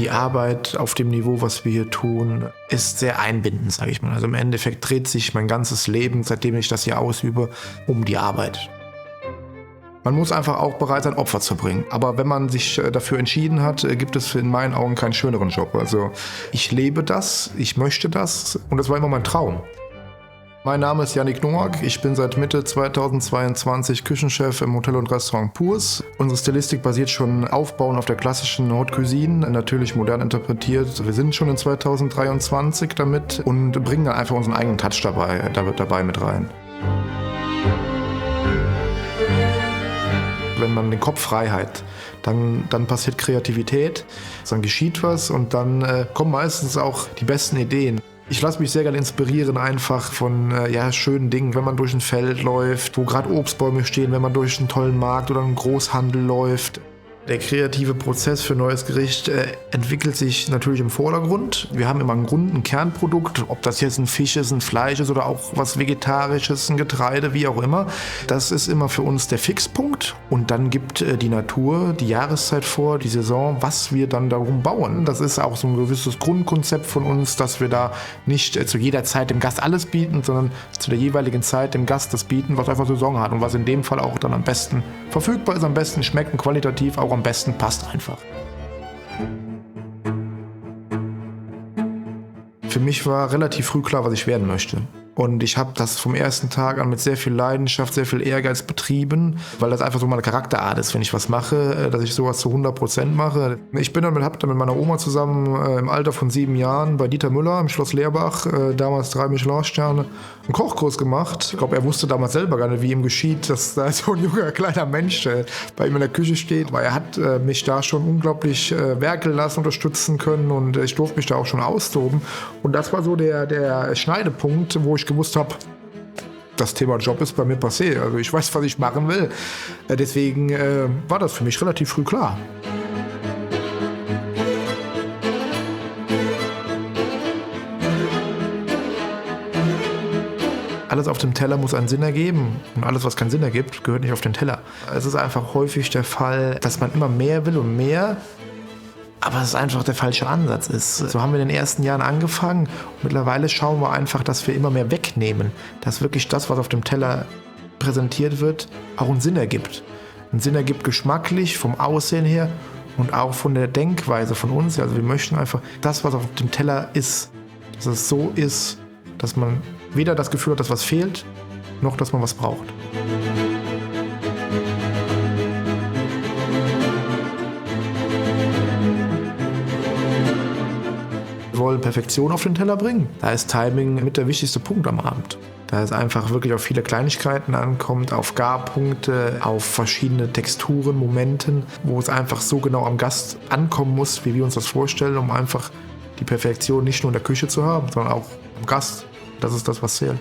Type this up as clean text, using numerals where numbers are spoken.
Die Arbeit auf dem Niveau, was wir hier tun, ist sehr einbindend, sage ich mal. Also im Endeffekt dreht sich mein ganzes Leben, seitdem ich das hier ausübe, um die Arbeit. Man muss einfach auch bereit sein, Opfer zu bringen. Aber wenn man sich dafür entschieden hat, gibt es in meinen Augen keinen schöneren Job. Also ich lebe das, ich möchte das und das war immer mein Traum. Mein Name ist Yannick Noack, ich bin seit Mitte 2022 Küchenchef im Hotel und Restaurant Purs. Unsere Stilistik basiert schon aufbauend auf der klassischen Haute Cuisine, natürlich modern interpretiert. Wir sind schon in 2023 damit und bringen dann einfach unseren eigenen Touch dabei mit rein. Wenn man den Kopf frei hat, dann passiert Kreativität, dann geschieht was und dann kommen meistens auch die besten Ideen. Ich lasse mich sehr gerne inspirieren einfach von schönen Dingen, wenn man durch ein Feld läuft, wo gerade Obstbäume stehen, wenn man durch einen tollen Markt oder einen Großhandel läuft. Der kreative Prozess für ein neues Gericht entwickelt sich natürlich im Vordergrund. Wir haben immer ein Kernprodukt, ob das jetzt ein Fisch ist, ein Fleisch ist oder auch was Vegetarisches, ein Getreide, wie auch immer. Das ist immer für uns der Fixpunkt. Und dann gibt die Natur, die Jahreszeit vor, die Saison, was wir dann darum bauen. Das ist auch so ein gewisses Grundkonzept von uns, dass wir da nicht zu jeder Zeit dem Gast alles bieten, sondern zu der jeweiligen Zeit dem Gast das bieten, was einfach Saison hat und was in dem Fall auch dann am besten verfügbar ist, am besten schmeckt und qualitativ auch am besten passt einfach. Für mich war relativ früh klar, was ich werden möchte. Und ich habe das vom ersten Tag an mit sehr viel Leidenschaft, sehr viel Ehrgeiz betrieben, weil das einfach so meine Charakterart ist, wenn ich was mache, dass ich sowas zu 100% mache. Ich habe dann mit meiner Oma zusammen im Alter von 7 Jahren bei Dieter Müller im Schloss Leerbach, damals 3 Michelin-Sterne, einen Kochkurs gemacht. Ich glaube, er wusste damals selber gar nicht, wie ihm geschieht, dass da so ein junger, kleiner Mensch bei ihm in der Küche steht. Aber er hat mich da schon unglaublich werkeln lassen, unterstützen können und ich durfte mich da auch schon austoben. Und das war so der Schneidepunkt, wo ich gewusst habe, das Thema Job ist bei mir passé. Also ich weiß, was ich machen will. Deswegen war das für mich relativ früh klar. Alles auf dem Teller muss einen Sinn ergeben und alles, was keinen Sinn ergibt, gehört nicht auf den Teller. Es ist einfach häufig der Fall, dass man immer mehr will und mehr, aber es einfach der falsche Ansatz ist. So haben wir in den ersten Jahren angefangen. Und mittlerweile schauen wir einfach, dass wir immer mehr wegnehmen. Dass wirklich das, was auf dem Teller präsentiert wird, auch einen Sinn ergibt. Einen Sinn ergibt geschmacklich, vom Aussehen her und auch von der Denkweise von uns. Also wir möchten einfach das, was auf dem Teller ist, dass es so ist, dass man weder das Gefühl hat, dass was fehlt, noch dass man was braucht. Wir wollen Perfektion auf den Teller bringen. Da ist Timing mit der wichtigste Punkt am Abend. Da es einfach wirklich auf viele Kleinigkeiten ankommt, auf Garpunkte, auf verschiedene Texturen, Momenten, wo es einfach so genau am Gast ankommen muss, wie wir uns das vorstellen, um einfach die Perfektion nicht nur in der Küche zu haben, sondern auch am Gast. Das ist das, was zählt.